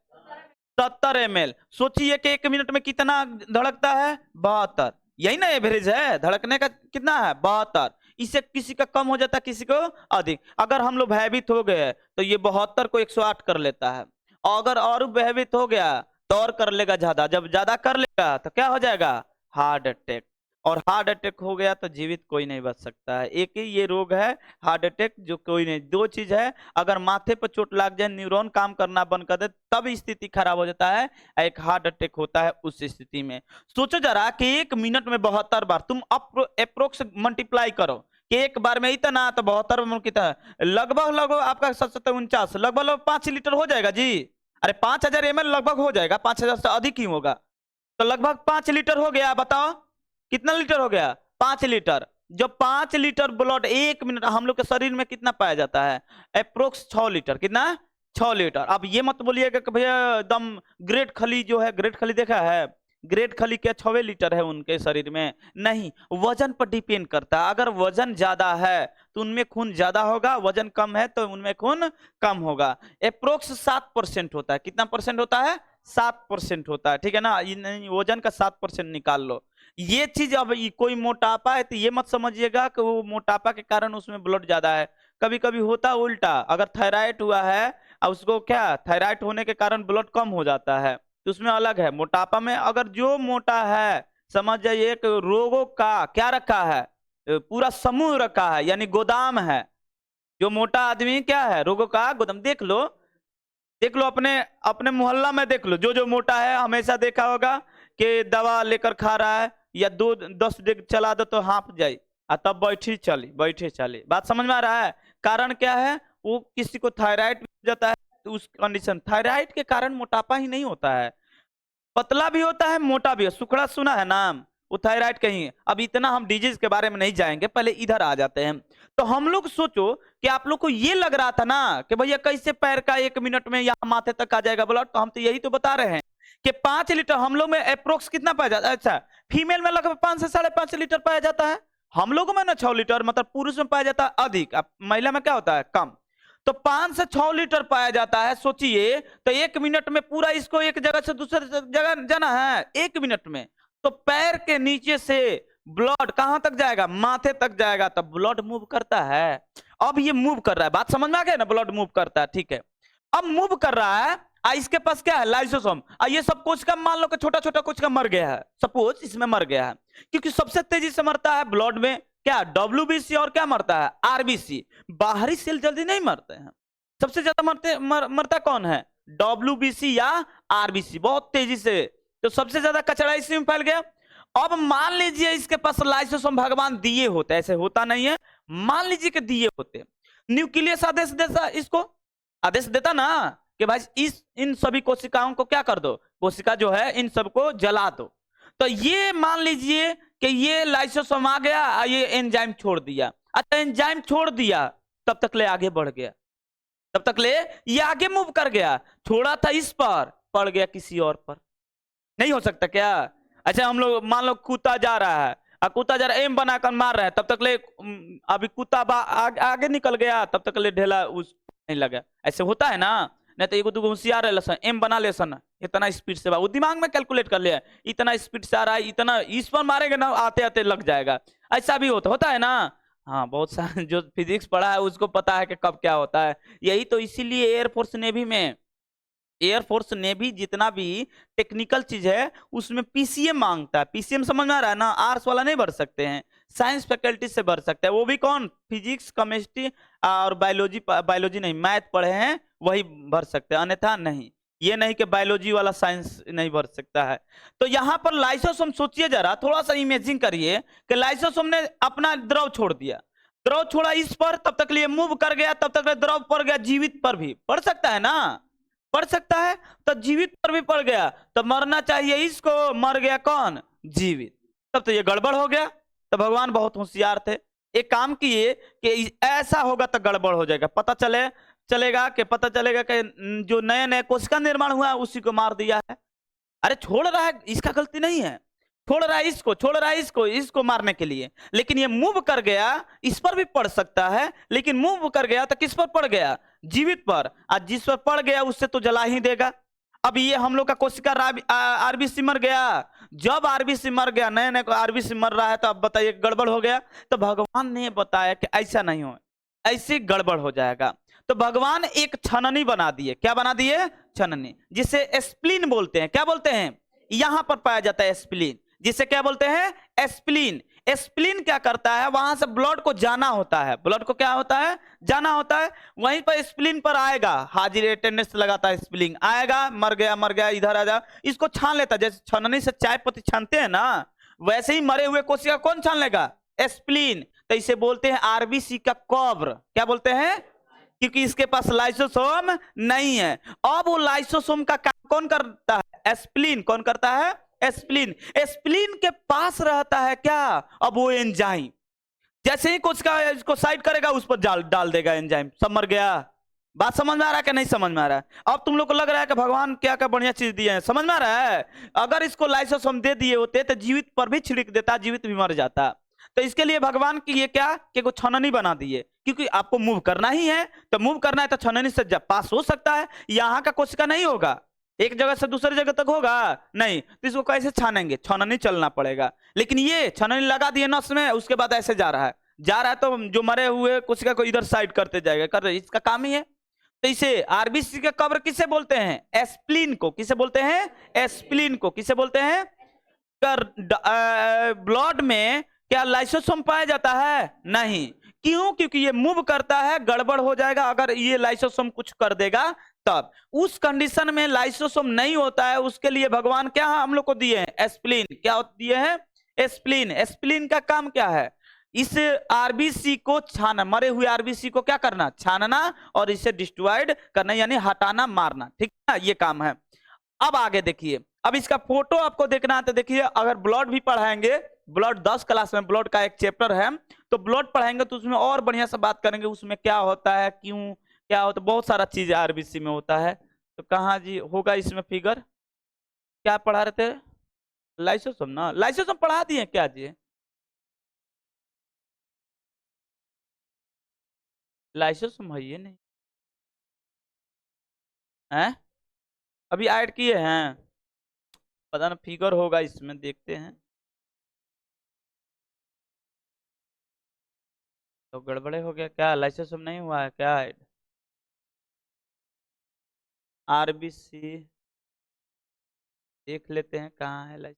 70 ml। सोचिए कि 1 मिनट में कितना धड़कता है? 72। यही ना एवरेज है धड़कने का? कितना है? 72। इससे किसी का कम हो जाता है, किसी को अधिक। अगर हम लोग भयभीत हो गए तो ये 72 को 108 कर लेता है। अगर और भयभीत हो गया तो और कर लेगा ज्यादा। जब ज्यादा कर लेगा तो क्या हो जाएगा? Heart attack. और हार्ट अटैक हो गया तो जीवित कोई नहीं बच सकता है। एक ही ये रोग है हार्ट अटैक, जो कोई नहीं। 2 चीज है, अगर माथे पर चोट लग जाए, न्यूरॉन काम करना बंद कर दे, तब स्थिति खराब हो जाता है। एक हार्ट अटैक होता है उस स्थिति में। सोचो जरा कि 1 मिनट में 72 बार तुम अप्रोक्स मल्टीप्लाई करो कि एक बार में इतना, तो 72 में कितना? लगभग आपका 749, लगभग 5 लीटर हो जाएगा जी। अरे 5000 ml लगभग हो जाएगा, 5000 से अधिक ही होगा। तो लगभग 5 लीटर हो गया। बताओ कितना लीटर हो गया? 5 लीटर। जब 5 लीटर ब्लड 1 मिनट, हम लोग के शरीर में कितना पाया जाता है? Approx 6 litre. कितना? 6 लीटर। अब ये मत बोलिएगा कि भैया एकदम ग्रेट खली जो है, ग्रेट खली देखा है? ग्रेट खली क्या 6 लीटर है उनके शरीर में? नहीं, वजन पर डिपेंड करता है। अगर वजन ज्यादा है तो उनमें खून ज्यादा होगा, वजन कम है तो उनमें खून कम होगा। अप्रोक्स 7% होता है। कितना परसेंट होता है? 7% होता है। ठीक है ना? वजन का 7% निकाल लो। ये चीज, अब कोई मोटापा है तो ये मत समझिएगा कि वो मोटापा के कारण उसमें ब्लड ज्यादा है। कभी कभी होता उल्टा, अगर थायराइड हुआ है और उसको क्या थायराइड होने के कारण ब्लड कम हो जाता है, तो उसमें अलग है। मोटापा में अगर जो मोटा है, समझ जाइए एक रोगों का क्या रखा है, पूरा समूह रखा है, यानी गोदाम है। जो मोटा आदमी क्या है, रोगों का गोदाम। देख लो अपने अपने मोहल्ला में देख लो, जो जो मोटा है हमेशा देखा होगा कि दवा लेकर खा रहा है, या 2-10 डेग चला दो तो हाँफ जाए, तब बैठे चली। बात समझ में आ रहा है? कारण क्या है, वो किसी को थायराइड हो जाता है, तो उस कंडीशन थायराइड के कारण मोटापा ही नहीं होता है, पतला भी होता है, मोटा भी है। सुखड़ा सुना है नाम, वो थायराइड कहीं है। अब इतना हम डिजीज के बारे में नहीं जाएंगे, पहले इधर आ जाते हैं। तो हम लोग सोचो कि आप लोग को ये लग रहा था ना कि भैया कैसे पैर का 1 मिनट में यहाँ माथे तक आ जाएगा ब्लड, तो हम तो यही तो बता रहे हैं कि 5 लीटर हम लोग में अप्रोक्स कितना पाया जाता है। अच्छा, फीमेल में लगभग 5 से 5.5 लीटर पाया जाता है, हम लोगों में ना 6 लीटर, मतलब पुरुष में पाया जाता है अधिक, अब महिला में क्या होता है, कम। तो 5 से 6 लीटर पाया जाता है। सोचिए तो 1 मिनट में पूरा इसको एक जगह से दूसरे जगह जाना है 1 मिनट में, तो पैर के नीचे से ब्लड कहां तक जाएगा, माथे तक जाएगा, तब ब्लड मूव करता है। अब ये मूव कर रहा है, बात समझ में आ गया ना, ब्लड मूव करता है, ठीक है। अब मूव कर रहा है, इसके पास क्या है, लाइसोसोम। ये सब कोशिका मान लो कि छोटा छोटा कोशिका मर गया है, सपोज इसमें मर गया है, क्योंकि सबसे तेजी से मरता है ब्लड में क्या, WBC, और क्या मरता है, RBC। बाहरी सेल जल्दी नहीं मरते हैं, सबसे ज्यादा मरता कौन है, WBC या RBC, बहुत तेजी से। तो सबसे ज्यादा कचरा इसी में फैल गया। अब मान लीजिए इसके पास लाइसोसोम भगवान दिए होते, ऐसे होता नहीं है, मान लीजिए कि दिए होते, न्यूक्लियस आदेश देता, इसको आदेश देता ना कि भाई इन सभी कोशिकाओं को क्या कर दो, कोशिका जो है इन सबको जला दो। तो ये मान लीजिए कि ये लाइसोसोम आ गया, ये एंजाइम छोड़ दिया। अच्छा, एंजाइम छोड़ दिया, तब तक ले आगे बढ़ गया, तब तक ले ये आगे मूव कर गया। छोड़ा था इस पर, पड़ गया किसी और पर, नहीं हो सकता क्या। अच्छा, हम लोग मान लो कुत्ता जा रहा है, कुत्ता जा रहा है, एम बनाकर मार रहा है, तब तक ले अभी कुत्ता आगे निकल गया, तब तक ले ढेला उस नहीं लगा। ऐसे होता है ना, नहीं तो एगो दूगो होशियार है, एम बना ले सन, इतना स्पीड से वो दिमाग में कैलकुलेट कर लिया, इतना स्पीड से आ रहा है, इतना इस पर मारेगा ना, आते आते लग जाएगा। ऐसा भी होता है ना। हाँ, बहुत सारा जो फिजिक्स पढ़ा है उसको पता है कि कब क्या होता है। यही तो इसीलिए एयरफोर्स नेवी में, एयरफोर्स नेवी जितना भी टेक्निकल चीज है उसमें पीसीएम मांगता है। पीसीएम समझ में आ रहा है ना, आर्ट्स वाला नहीं भर सकते हैं, साइंस फैकल्टी से भर सकते हैं, वो भी कौन, फिजिक्स, केमिस्ट्री और बायोलॉजी नहीं, मैथ पढ़े हैं वही भर सकते हैं, अन्यथा नहीं। ये नहीं कि बायोलॉजी वाला साइंस नहीं भर सकता है। तो यहाँ पर लाइसोसोम, सोचिए जरा, थोड़ा सा इमेजिन करिए कि लाइसोसोम ने अपना द्रव छोड़ दिया, द्रव छोड़ा इस पर, तब तक लिए मूव कर गया, तब तक द्रव पड़ गया जीवित पर भी, पड़ सकता है ना, पड़ सकता है। तो जीवित पर भी पड़ गया, तो मरना चाहिए इसको, मर गया कौन, जीवित, तब तो ये गड़बड़ हो गया। तो भगवान बहुत होशियार थे, एक काम किए कि ऐसा होगा तो गड़बड़ हो जाएगा, पता चलेगा कि जो नए नए कोशिका निर्माण हुआ है उसी को मार दिया है। अरे छोड़ रहा है, इसका गलती नहीं है, छोड़ रहा है इसको मारने के लिए, लेकिन ये मूव कर गया, इस पर भी पड़ सकता है, लेकिन मूव कर गया तो किस पर पड़ गया, जीवित पर। आज जिस पर पड़ गया उससे तो जला ही देगा। अब ये हम लोग का कोशिका आरबीसी मर गया, जब आरबीसी मर गया, नए नए आरबीसी मर रहा है, तो अब बताइए गड़बड़ हो गया। तो भगवान ने बताया कि ऐसा नहीं हो, ऐसे गड़बड़ हो जाएगा। तो भगवान एक छननी बना दिए, क्या बना दिए, छननी, जिसे एस्प्लीन बोलते हैं। क्या बोलते हैं, यहां पर पाया जाता है एस्प्लीन, जिसे क्या बोलते हैं, एस्प्लीन। एस्प्लीन क्या करता है, वहां से ब्लड को जाना होता है, ब्लड को क्या होता है, जाना होता है, वहीं पर स्प्लीन पर आएगा, हाजिर अटेंडेंस लगाता है, स्प्लीन आएगा, मर गया इधर आ जा, इसको छान लेता है। जैसे छननी से चाय पत्ती छानते हैं ना, वैसे ही मरे हुए कोशिका कौन छान लेगा, एस्प्लीन। तो इसे बोलते हैं आरबीसी का कब्र। क्या बोलते हैं, क्योंकि इसके पास लाइसोसोम नहीं है। अब वो लाइसोसोम का काम कौन करता है, एस्प्लीन। कौन करता है, एस्प्लीन। एस्प्लीन के पास रहता है क्या, अब वो एंजाइम, जैसे ही कुछ का इसको साइड करेगा उस पर डाल देगा एंजाइम, सब मर गया। बात समझ में आ रहा है कि नहीं समझ में आ रहा है। अब तुम लोग को लग रहा है कि भगवान क्या क्या बढ़िया चीज दिए हैं, समझ में आ रहा है। अगर इसको लाइसोसोम दे दिए होते तो जीवित पर भी छिड़क देता, जीवित भी मर जाता। तो इसके लिए भगवान की ये क्या कि को छननी बना दिए, क्योंकि आपको मूव करना ही है, तो मूव करना है तो छननी से पास हो सकता है। यहाँ का कोशिका नहीं होगा, एक जगह से दूसरी जगह तक होगा नहीं, तो इसको कैसे छानेंगे, छननी चलना पड़ेगा। लेकिन ये छननी लगा दिए नस में, उसके बाद ऐसे जा रहा है, तो जो मरे हुए कोशिका को इधर साइड करते जाएगा, इसका काम ही है। तो इसे आरबीसी का कब्र किसे बोलते हैं? एस्प्लीन को। किसे बोलते हैं? एस्प्लीन को। किसे बोलते हैं? कर ब्लड में क्या लाइसोसोम पाया जाता है? नहीं। क्यों? क्योंकि ये मूव करता है, गड़बड़ हो जाएगा अगर ये लाइसोसोम कुछ कर देगा तब। उस कंडीशन में लाइसोसोम नहीं होता है, उसके लिए भगवान क्या हम लोग को दिए हैं? एस्प्लीन। क्या दिए हैं? एस्प्लीन। एस्प्लीन का काम क्या है? इस आरबीसी को छाना, मरे हुए आरबीसी को क्या करना? छानना और इसे डिस्ट्रॉयड करना, यानी हटाना, मारना। ठीक है ना, ये काम है। अब आगे देखिए, अब इसका फोटो आपको देखना है तो देखिए, अगर ब्लड भी पढ़ाएंगे, ब्लड 10 क्लास में ब्लड का एक चैप्टर है, तो ब्लड पढ़ाएंगे तो उसमें और बढ़िया से बात करेंगे, उसमें क्या होता है, क्यों क्या होता है, बहुत सारा चीज आरबीसी में होता है। तो कहाँ जी होगा इसमें फिगर? क्या पढ़ा रहे थे? लाइसोसोम ना, लाइसोसोम पढ़ा दिए क्या जी? लाइसोसोम है ये नहीं है, अभी ऐड किए हैं, पता ना फिगर होगा इसमें, देखते हैं। तो गड़बड़े हो गया क्या? लाइसोसोम नहीं हुआ है क्या ऐड? आरबीसी देख लेते हैं कहाँ है लाइस।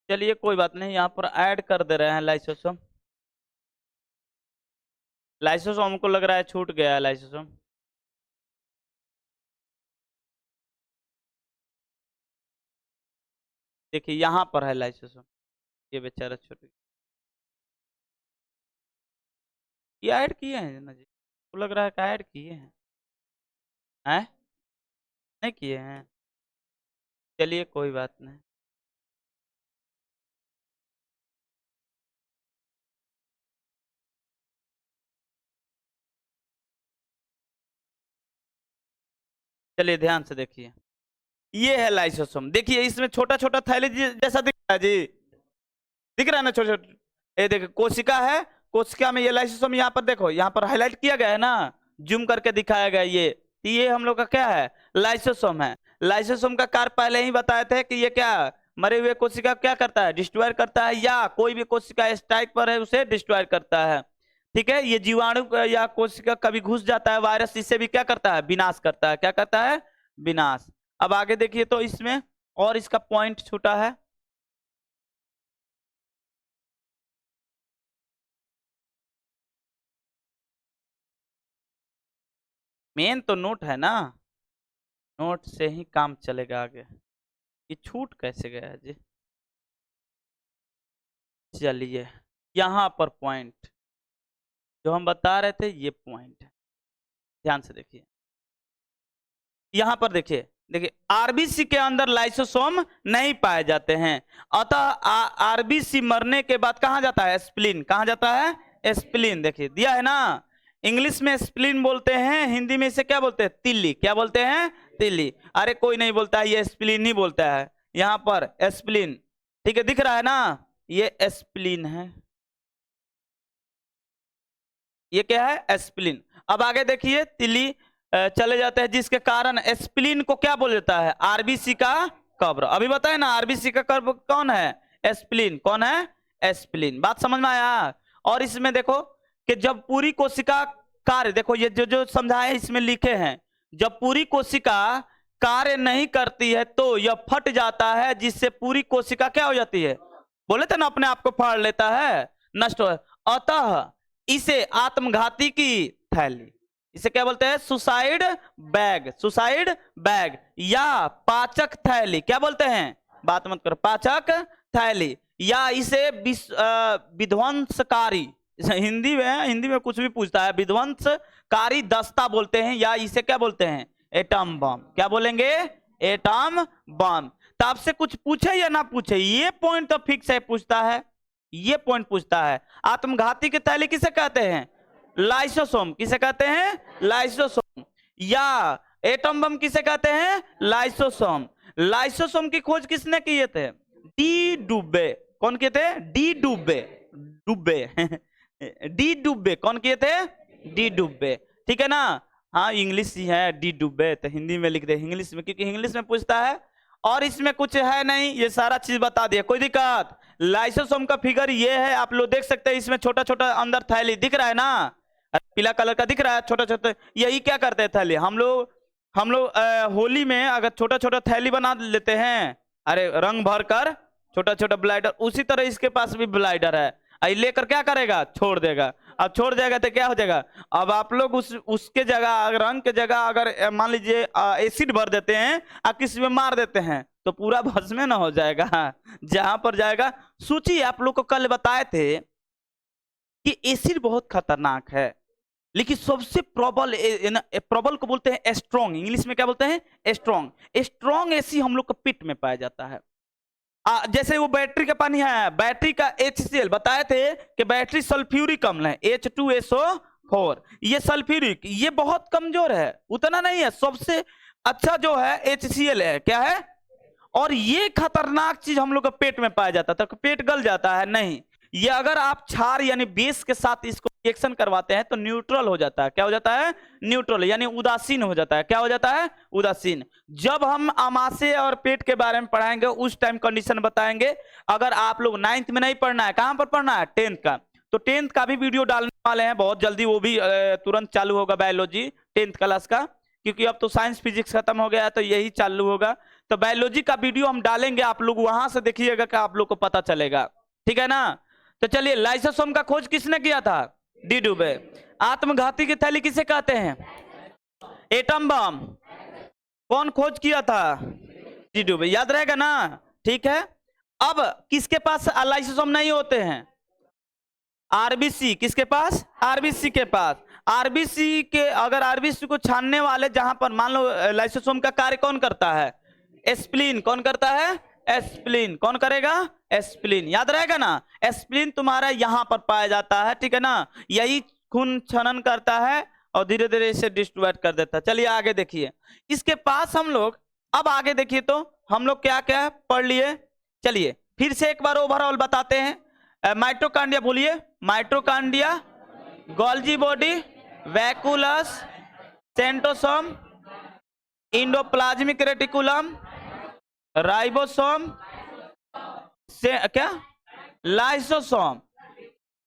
चलिए कोई बात नहीं, यहाँ पर ऐड कर दे रहे हैं लाइसोसोम। लाइसोसोम हमको लग रहा है छूट गया है लाइसोसोम। देखिए यहाँ पर है लाइसोसोम, ये बेचारा छूट गया। ये ऐड किए हैं ना जी? तो लग रहा है कि ऐड किए हैं? नहीं किए हैं? चलिए कोई बात नहीं। चलिए ध्यान से देखिए, ये है लाइसोसोम। देखिए इसमें छोटा छोटा थैली जैसा दिख रहा है जी, दिख रहा है ना छोटे छोटे? ये देखिए कोशिका है, कोशिका में ये लाइसोसोम, यहाँ पर देखो, यहाँ पर हाईलाइट किया गया है ना, जूम करके दिखाया गया ये हम लोग का क्या है? लाइसोसोम है। लाइसोसोम का कार्य पहले ही बताए थे कि ये क्या, मरे हुए कोशिका क्या करता है? डिस्ट्रॉय करता है, या कोई भी कोशिका स्ट्राइक पर है उसे डिस्ट्रॉय करता है। ठीक है, ये जीवाणु या कोशिका कभी घुस जाता है वायरस, इससे भी क्या करता है? विनाश करता है। क्या करता है? विनाश। अब आगे देखिए तो इसमें और इसका पॉइंट छूटा है। मेन तो नोट है ना, नोट से ही काम चलेगा आगे। ये छूट कैसे गया है जी? चलिए, यहाँ पर पॉइंट जो हम बता रहे थे, ये पॉइंट है, ध्यान से देखिए। यहाँ पर देखिए, देखिए आरबीसी के अंदर लाइसोसोम नहीं पाए जाते हैं, अतः आरबीसी मरने के बाद कहाँ जाता है? स्प्लीन। कहाँ जाता है? स्प्लीन। देखिए दिया है ना, इंग्लिश में स्प्लीन बोलते हैं, हिंदी में इसे क्या बोलते हैं? तिल्ली। क्या बोलते हैं? तिल्ली। अरे कोई नहीं बोलता है, ये स्प्लीन ही बोलता है। यहाँ पर स्प्लीन, ठीक है, दिख रहा है ना, ये स्प्लीन है, ये क्या है? स्प्लीन। अब आगे देखिए, तिल्ली चले जाते हैं, जिसके कारण स्प्लीन को क्या बोल देता है? आरबीसी का कब्र। अभी बताए ना, आरबीसी का कब्र कौन है? स्प्लीन। कौन है? स्प्लीन। बात समझ में आया? और इसमें देखो कि जब पूरी कोशिका कार्य, देखो ये जो जो समझाए इसमें लिखे हैं, जब पूरी कोशिका कार्य नहीं करती है तो यह फट जाता है, जिससे पूरी कोशिका क्या हो जाती है? बोले थे ना, अपने आप को फाड़ लेता है, नष्ट हो। अतः इसे आत्मघाती की थैली, इसे क्या बोलते हैं? Suicide bag. सुसाइड बैग या पाचक थैली। क्या बोलते हैं? बात मत करो, पाचक थैली, या इसे विध्वंसकारी, हिंदी में, हिंदी में कुछ भी पूछता है, विध्वंसकारी दस्ता बोलते हैं, या इसे क्या बोलते हैं? Atom bomb. क्या बोलेंगे? Atom bomb. तो आपसे कुछ पूछे या ना पूछे, ये पॉइंट तो फिक्स है, पूछता है, ये पॉइंट पूछता है। आत्मघाती की थैली किसे कहते हैं? लाइसोसोम। किसे कहते हैं? लाइसोसोम। या एटम बम किसे कहते हैं? लाइसोसोम। लाइसोसोम की खोज किसने किए थे? डी डुबे। कौन किए थे? डी डुबे। डुबे डी डुबे कौन किए थे? डी डुबे। ठीक है ना? हाँ इंग्लिश ही है, डी डुबे, तो हिंदी में लिख दे इंग्लिश में, क्योंकि इंग्लिश में पूछता है और इसमें कुछ है नहीं, ये सारा चीज बता दिया, कोई दिक्कत। लाइसोसोम का फिगर ये है, आप लोग देख सकते हैं, इसमें छोटा छोटा अंदर थैली दिख रहा है ना, पीला कलर का दिख रहा है, छोटा छोटा, यही क्या करते हैं थैली, हम लोग होली में अगर छोटा छोटा थैली बना लेते हैं, अरे रंग भर कर छोटा छोटा ब्लाइडर, उसी तरह इसके पास भी ब्लाइडर है, लेकर क्या करेगा, छोड़ देगा। अब छोड़ जाएगा तो क्या हो जाएगा, अब आप लोग उसके जगह अगर रंग के जगह अगर मान लीजिए एसिड भर देते हैं और किसी में मार देते हैं तो पूरा भस्म ना हो जाएगा, जहां पर जाएगा। सोचिए, आप लोग को कल बताए थे कि एसिड बहुत खतरनाक है, लेकिन सबसे प्रबल को बोलते हैं स्ट्रॉन्ग, इंग्लिश में क्या बोलते हैं, स्ट्रॉन्ग एसिड हम लोग को पिट में पाया जाता है। जैसे वो बैटरी का पानी है, बैटरी का HCl बताए थे कि बैटरी सल्फ्यूरिक अम्ल है, H2SO4, ये सल्फ्यूरिक, ये बहुत कमजोर है, उतना नहीं है, सबसे अच्छा जो है HCl है, क्या है, और ये खतरनाक चीज हम लोग का पेट में पाया जाता है, तो पेट गल जाता है नहीं, ये अगर आप क्षार यानी बेस के साथ इसको रिएक्शन करवाते हैं तो न्यूट्रल हो जाता है, क्या हो जाता है, न्यूट्रल, यानी उदासीन हो जाता है, क्या हो जाता है, उदासीन। जब हम आमाशय और पेट के बारे में पढ़ाएंगे उस टाइम कंडीशन बताएंगे। अगर आप लोग 9th में नहीं पढ़ना है, कहां पर पढ़ना है, 10th का, तो 10th का भी वीडियो डालने वाले हैं बहुत जल्दी, वो भी तुरंत चालू होगा, बायोलॉजी 10th क्लास का, क्योंकि अब तो साइंस फिजिक्स खत्म हो गया है तो यही चालू होगा, तो बायोलॉजी का वीडियो हम डालेंगे, आप लोग वहां से देखिएगा कि आप लोग को पता चलेगा, ठीक है ना। तो चलिए, लाइसोसोम का खोज किसने किया था, डी डुबे। आत्मघाती की थैली किसे कहते हैं, एटम बम कौन खोज किया था, डी डुबे, याद रहेगा ना, ठीक है। अब किसके पास लाइसोसोम नहीं होते हैं, आरबीसी, किसके पास, आरबीसी के पास, आरबीसी के, अगर आरबीसी को छानने वाले जहां पर मान लो लाइसोसोम का कार्य कौन करता है, एस्प्लिन, कौन करता है, एस्प्लिन, कौन करेगा, एस्प्लिन, याद रहेगा ना, एस्प्लिन तुम्हारा यहां पर पाया जाता है, ठीक है ना, यही खून छनन करता है और धीरे धीरे इसे डिस्ट्रॉय कर देता है। चलिए आगे देखिए, इसके पास हम लोग, अब आगे देखिए तो हम लोग क्या क्या पढ़ लिए, चलिए फिर से एक बार ओवरऑल बताते हैं। माइटोकांड्रिया बोलिए, mitochondria, Golgi body, vacuoles, centrosome, endoplasmic reticulum, ribosome, क्या, लाइसोसोम,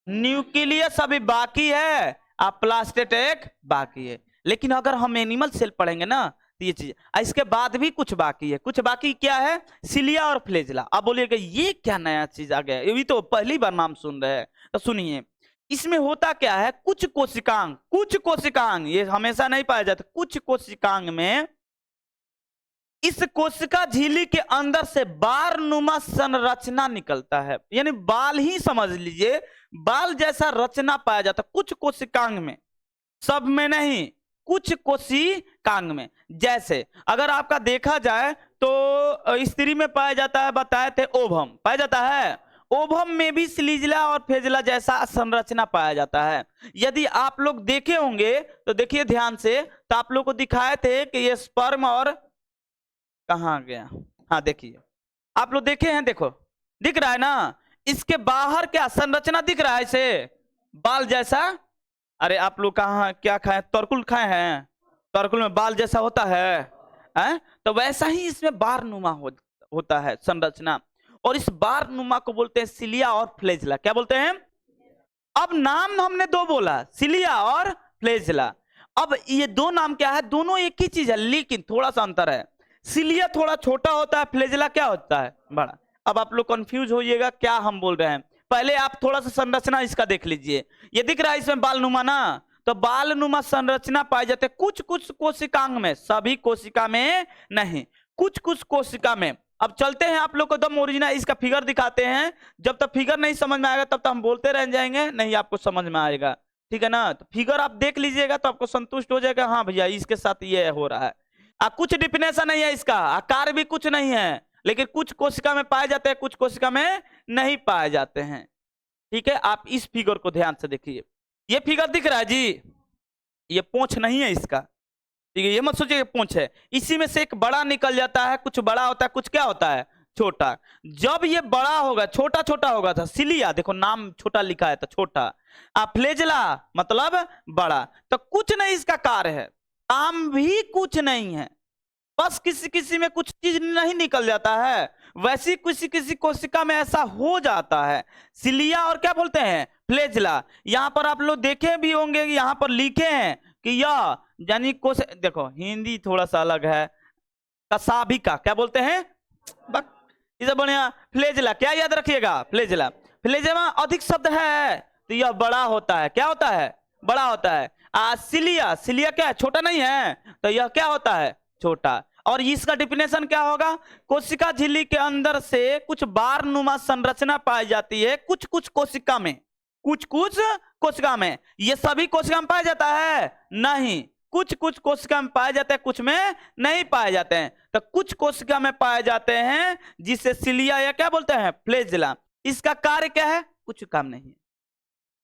न्यूक्लियस अभी बाकी है, अब प्लास्टेट एक बाकी है। लेकिन अगर हम एनिमल सेल पढ़ेंगे ना तो ये चीज, इसके बाद भी कुछ बाकी है, कुछ बाकी क्या है, सिलिया और फ्लेजिला। अब बोलिएगा ये क्या नया चीज आ गया, ये तो पहली बार नाम सुन रहे हैं, तो सुनिए, इसमें होता क्या है, कुछ कोशिकांग, ये हमेशा नहीं पाया जाता, कुछ कोशिकांग में इस कोशिका झिल्ली के अंदर से बारनुमा संरचना निकलता है, यानी बाल ही समझ लीजिए, बाल जैसा रचना पाया जाता है कुछ कोशिकांग में, सब में नहीं, कुछ कोशिकांग में। जैसे अगर आपका देखा जाए तो स्त्री में पाया जाता है, बताए थे ओवम पाया जाता है, ओवम में भी स्लीजला और फेजला जैसा संरचना पाया जाता है। यदि आप लोग देखे होंगे तो देखिए ध्यान से, तो आप लोग को दिखाए थे कि ये स्पर्म और कहाँ गया, हाँ देखिए, आप लोग देखे हैं, देखो दिख रहा है ना, इसके बाहर क्या संरचना दिख रहा है, इसे बाल जैसा, अरे आप लोग कहाँ क्या खाए, तरकुल खाए हैं, तरकुल में बाल जैसा होता है? तो वैसा ही इसमें बारनुमा होता है संरचना, और इस बारनुमा को बोलते हैं सिलिया और फ्लेजिला। क्या बोलते हैं, अब नाम हमने दो बोला, सिलिया और फ्लेजिला। अब ये दो नाम क्या है, दोनों एक ही चीज है, लेकिन थोड़ा सा अंतर है, सिलिया थोड़ा छोटा होता है, फ्लेजिला क्या होता है, बड़ा। अब आप लोग कंफ्यूज होइएगा क्या हम बोल रहे हैं, पहले आप थोड़ा सा संरचना इसका देख लीजिए, ये दिख रहा है इसमें बालनुमा ना, तो बालनुमा संरचना पाई जाते हैं कुछ कुछ कोशिकांग में, सभी कोशिका में नहीं, कुछ कुछ कोशिका में। अब चलते हैं आप लोग को दम ओरिजिनल इसका फिगर दिखाते हैं, जब तक फिगर नहीं समझ में आएगा तब तक हम बोलते रह जाएंगे, नहीं आपको समझ में आएगा, ठीक है ना। तो फिगर आप देख लीजिएगा तो आपको संतुष्ट हो जाएगा, हाँ भैया इसके साथ ये हो रहा है। कुछ डिफिनेशन नहीं है इसका, आकार भी कुछ नहीं है, लेकिन कुछ कोशिका में पाए जाते हैं, कुछ कोशिका में नहीं पाए जाते हैं, ठीक है। आप इस फिगर को ध्यान से देखिए, ये फिगर दिख रहा है जी, ये पूंछ नहीं है इसका, ठीक है, ये मत सोचिए पूंछ है, इसी में से एक बड़ा निकल जाता है, कुछ बड़ा होता है, कुछ क्या होता है, छोटा। जब ये बड़ा होगा, छोटा छोटा होगा था, सिलिया देखो नाम छोटा लिखा है तो छोटा, फ्लेजिला मतलब बड़ा, तो कुछ नहीं इसका कार्य है, काम भी कुछ नहीं है, बस किसी किसी में कुछ चीज नहीं निकल जाता है, वैसी किसी किसी कोशिका में ऐसा हो जाता है। सिलिया और क्या बोलते हैं, फ्लैजेला। यहाँ पर आप लोग देखे भी होंगे कि यहाँ पर लिखे हैं कि यह यानी कोश, देखो हिंदी थोड़ा सा अलग है, कसाभिका क्या बोलते हैं, इसे बढ़िया फ्लैजेला, क्या याद रखिएगा, फ्लैजेला। फ्लैजेला अधिक शब्द है तो यह बड़ा होता है, क्या होता है, बड़ा होता है। सिलिया, सिलिया क्या है, छोटा नहीं है, तो यह क्या होता है, छोटा। और इसका डिफिनेशन क्या होगा, कोशिका झिल्ली के अंदर से कुछ बार नुमा संरचना पाई जाती है कुछ कुछ कोशिका में, कुछ कुछ कोशिका में। ये सभी कोशिका में पाया जाता है नहीं, कुछ कुछ कोशिका में पाए जाते हैं, कुछ में नहीं पाए जाते हैं। तो कुछ कोशिका में पाए जाते हैं जिसे सिलिया या क्या बोलते हैं, फ्लैजेला। इसका कार्य क्या है, कुछ काम नहीं है,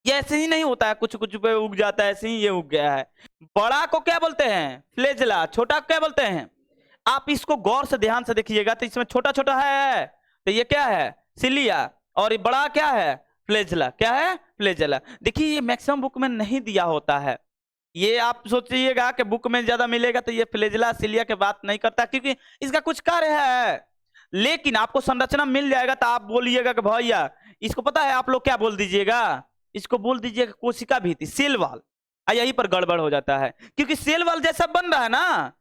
ये ऐसे ही नहीं होता है कुछ कुछ पे उग जाता है, ऐसे ही ये उग गया है। बड़ा को क्या बोलते हैं, फ्लैजेला, छोटा को क्या बोलते हैं। आप इसको गौर से ध्यान से देखिएगा तो इसमें छोटा छोटा है तो ये क्या है, सिलिया, और ये बड़ा क्या है, फ्लैजेला, क्या है, फ्लैजेला। देखिए ये मैक्सिमम बुक में नहीं दिया होता है, ये आप सोचिएगा कि बुक में ज्यादा मिलेगा तो ये फ्लैजेला सिलिया के बात नहीं करता, क्योंकि इसका कुछ कार्य है। लेकिन आपको संरचना मिल जाएगा तो आप बोलिएगा कि भैया इसको पता है, आप लोग क्या बोल दीजिएगा, इसको बोल दीजिएगा कोशिका भित्ति, सेल वॉल। यहीं पर गड़बड़ हो जाता है, क्योंकि सेल वॉल जैसा बन रहा है ना,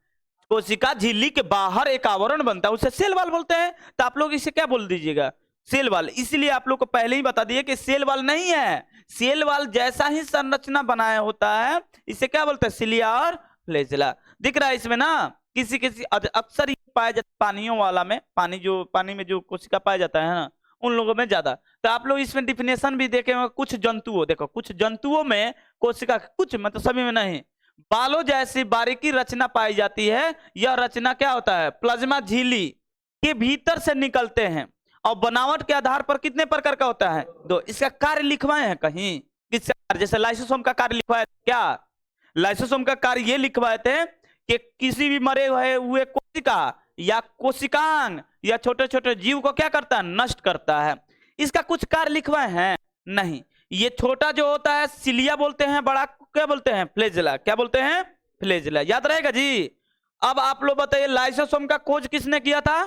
कोशिका झिल्ली के बाहर एक आवरण बनता है उसे सेल वॉल बोलते हैं, तो आप लोग इसे क्या बोल दीजिएगा, सेल वॉल। इसलिए आप लोग को पहले ही बता दिए कि सेल वॉल नहीं है, सेल वॉल जैसा ही संरचना बनाया होता है, इसे क्या बोलते हैं, सिलिया और फ्लैजेला। दिख रहा है इसमें ना, किसी किसी अक्सर ये पाया जाता है पानियों वाला में, पानी में जो कोशिका पाया जाता है ना उन लोगों में ज्यादा। तो आप लोग इसमें डिफिनेशन भी देखे होंगे, कुछ जंतुओं, देखो कुछ जंतुओं में कोशिका, कुछ मतलब सभी में नहीं, बालों जैसी बारीकी रचना पाई जाती है। यह रचना क्या होता है, प्लाज्मा झिल्ली के भीतर से निकलते हैं और बनावट के आधार पर कितने प्रकार का होता है, दो। इसका कार्य लिखवाए हैं कहीं, किसका कार्य, जैसे लाइसोसोम का कार्य लिखवाए क्या, लाइसोसोम का कार्य ये लिखवाए थे कि किसी भी मरे हुए कोशिका या कोशिकांग या छोटे छोटे जीव को क्या करता है, नष्ट करता है। इसका कुछ कार्य लिखवाए हैं नहीं। ये छोटा जो होता है सिलिया बोलते हैं, बड़ा क्या बोलते हैं, फ्लैजेला, क्या बोलते हैं, फ्लैजेला। याद रहेगा जी। अब आप लोग बताइए लाइसोसोम का खोज किसने किया था,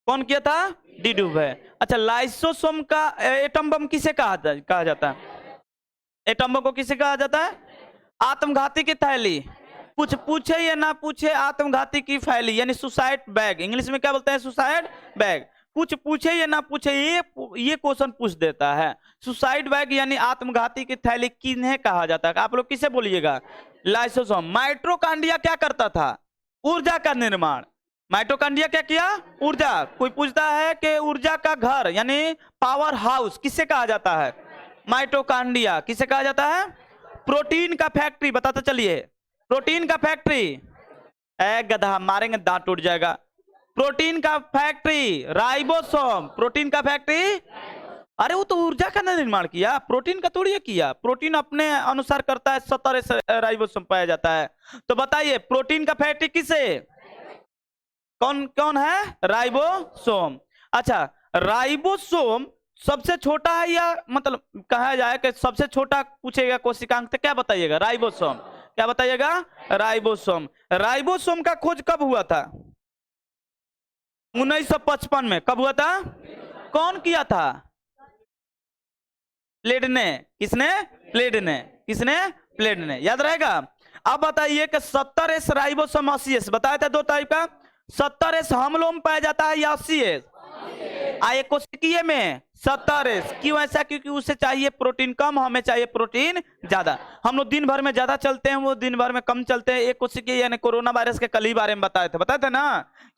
कौन किया था, डिडुवे। अच्छा लाइसोसोम का एटम बम किसे कहा जाता है, एटम बम को किसे कहा जाता है, आत्मघाती की थैली, कुछ पूछे या ना पूछे आत्मघाती की फैली, यानी सुसाइड बैग, इंग्लिश में क्या बोलते हैं, सुसाइड बैग। कुछ पूछे या ना पूछे ये क्वेश्चन पूछ देता है। सुसाइड बैग यानी आत्मघाती की थैली किन्हें कहा जाता है, आप लोग किसे बोलिएगा, लाइसोसोम। माइटोकॉन्ड्रिया क्या करता था, ऊर्जा का निर्माण। माइटोकॉन्ड्रिया क्या किया, ऊर्जा। कोई पूछता है कि ऊर्जा का घर यानी पावर हाउस किसे कहा जाता है, माइटोकॉन्ड्रिया। किसे कहा जाता है, प्रोटीन का फैक्ट्री, बताते चलिए, प्रोटीन का फैक्ट्री, ए गधा मारेंगे दांत टूट जाएगा। प्रोटीन का फैक्ट्री राइबोसोम, प्रोटीन का फैक्ट्री, अरे वो तो ऊर्जा का निर्माण किया, प्रोटीन का थोड़ी किया। प्रोटीन अपने अनुसार करता है, 17 राइबोसोम पाया जाता है। तो बताइए प्रोटीन का फैक्ट्री किसे, कौन कौन है, राइबोसोम। अच्छा राइबोसोम सबसे छोटा है, या मतलब कहा जाए कि सबसे छोटा पूछेगा कोशिकांग तो क्या बताइएगा, राइबोसोम। क्या बताइएगा, राइबोसोम। राइबोसोम का खोज कब हुआ था, 1955 में। कब हुआ था, कौन किया था, प्लेड ने। किसने, प्लेड ने, किसने, प्लेड ने। याद रहेगा। अब बताइए कि 70S राइबोसोम 80S बताया था, दो टाइप का। 70S हमलों में पाया जाता है या 80S, आए कोशिकीय में 70S। क्यों ऐसा, क्योंकि उसे चाहिए प्रोटीन कम, हमें चाहिए प्रोटीन ज्यादा। हम लोग दिन भर में ज्यादा चलते हैं, वो दिन भर में कम चलते हैं। एक कोशिकीय यानी कोरोना वायरस के कल ही बारे में बताए थे ना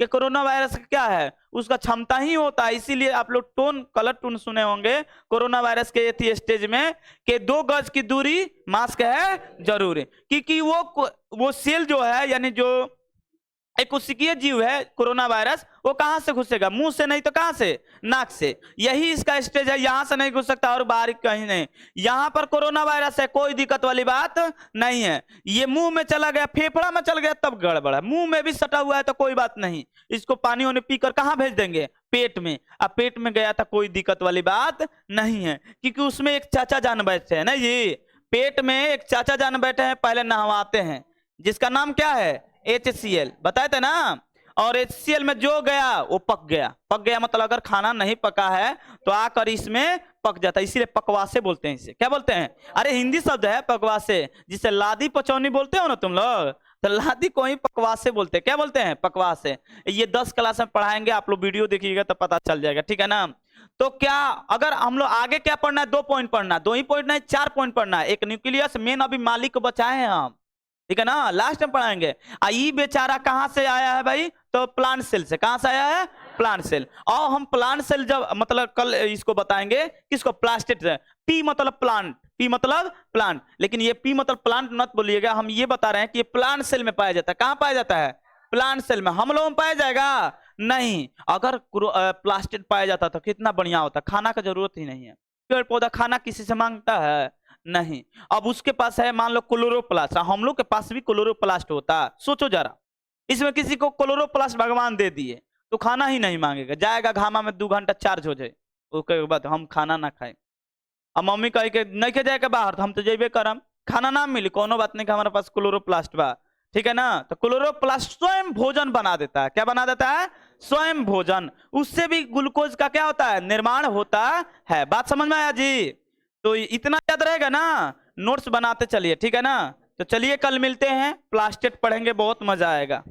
कि कोरोना वायरस क्या है, उसका क्षमता ही होता है। इसीलिए आप लोग टोन, कलर टोन सुने होंगे कोरोना वायरस के थी स्टेज में कि 2 गज की दूरी मास्क है जरूरी, क्योंकि वो सेल जो है यानी जो एक कोशिकीय जीव है कोरोना वायरस, वो कहां से घुसेगा, मुंह से नहीं तो कहां से, नाक से। यही इसका स्टेज है, यहां से नहीं घुस सकता और बाहर कहीं नहीं। यहां पर कोरोना वायरस है, कोई दिक्कत वाली बात नहीं है। ये मुंह में चला गया, फेफड़ा में चल गया तब गड़बड़ है। मुंह में भी सटा हुआ है तो कोई बात नहीं, इसको पानी वानी पीकर कहां भेज देंगे, पेट में। अब पेट में गया था, कोई दिक्कत वाली बात नहीं है, क्योंकि उसमें एक चाचा जान बैठे हैं ना जी, पेट में एक चाचा जान बैठे हैं, पहले नहवाते हैं, जिसका नाम क्या है HCl, बताए थे ना। और HCl में जो गया वो पक गया मतलब अगर खाना नहीं पका है तो आकर इसमें पक जाता है, इसीलिए पकवासे बोलते हैं इसे। क्या बोलते हैं? अरे हिंदी शब्द है पकवासे, जिसे लादी पचौनी बोलते हो ना तुम लोग, तो लादी को ही पकवासे बोलते हैं। क्या बोलते हैं? पकवासे। ये 10 क्लास में पढ़ाएंगे, आप लोग वीडियो देखिएगा तो पता चल जाएगा, ठीक है ना। तो क्या अगर हम लोग आगे क्या पढ़ना है, 2 पॉइंट पढ़ना है, 2 ही पॉइंट नहीं 4 पॉइंट पढ़ना है। एक न्यूक्लियस मेन अभी मालिक को बचाए हैं हम, ठीक है ना, लास्ट में पढ़ाएंगे। ये बेचारा कहां से आया है भाई? तो प्लांट सेल से। कहां से आया है? Plant cell. और हम प्लांट सेल जब मतलब कल इसको बताएंगे किसको, प्लास्टिड से। पी मतलब प्लांट, पी मतलब प्लांट, लेकिन ये पी मतलब प्लांट मत बोलिएगा, हम ये बता रहे हैं कि ये प्लांट सेल में पाया जाता है। कहां पाया जाता है? प्लांट सेल में। हम लोगों में पाया जाएगा नहीं। अगर प्लास्टिड पाया जाता तो कितना बढ़िया होता, खाना का जरूरत ही नहीं है। पेड़ पौधा खाना किसी से मांगता है? नहीं। अब उसके पास है मान लो क्लोरोप्लास्ट, हम लोग के पास भी क्लोरोप्लास्ट होता। सोचो जरा, इसमें किसी को क्लोरोप्लास्ट भगवान दे दिए तो खाना ही नहीं मांगेगा, जाएगा घामा में 2 घंटा चार्ज हो जाए, उसके बाद हम खाना ना खाए। अब मम्मी कहे के नहीं के जाएगा बाहर तो हम तो जेबे करम, खाना ना मिली कोनो बात नहीं, हमारे पास क्लोरोप्लास्ट बा, ठीक है ना। तो क्लोरोप्लास्ट स्वयं भोजन बना देता है। क्या बना देता है? स्वयं भोजन। उससे भी ग्लूकोज का क्या होता है? निर्माण होता है। बात समझ में आया जी? तो इतना याद रहेगा ना, नोट्स बनाते चलिए, ठीक है ना। तो चलिए कल मिलते हैं, प्लास्टिड पढ़ेंगे, बहुत मजा आएगा।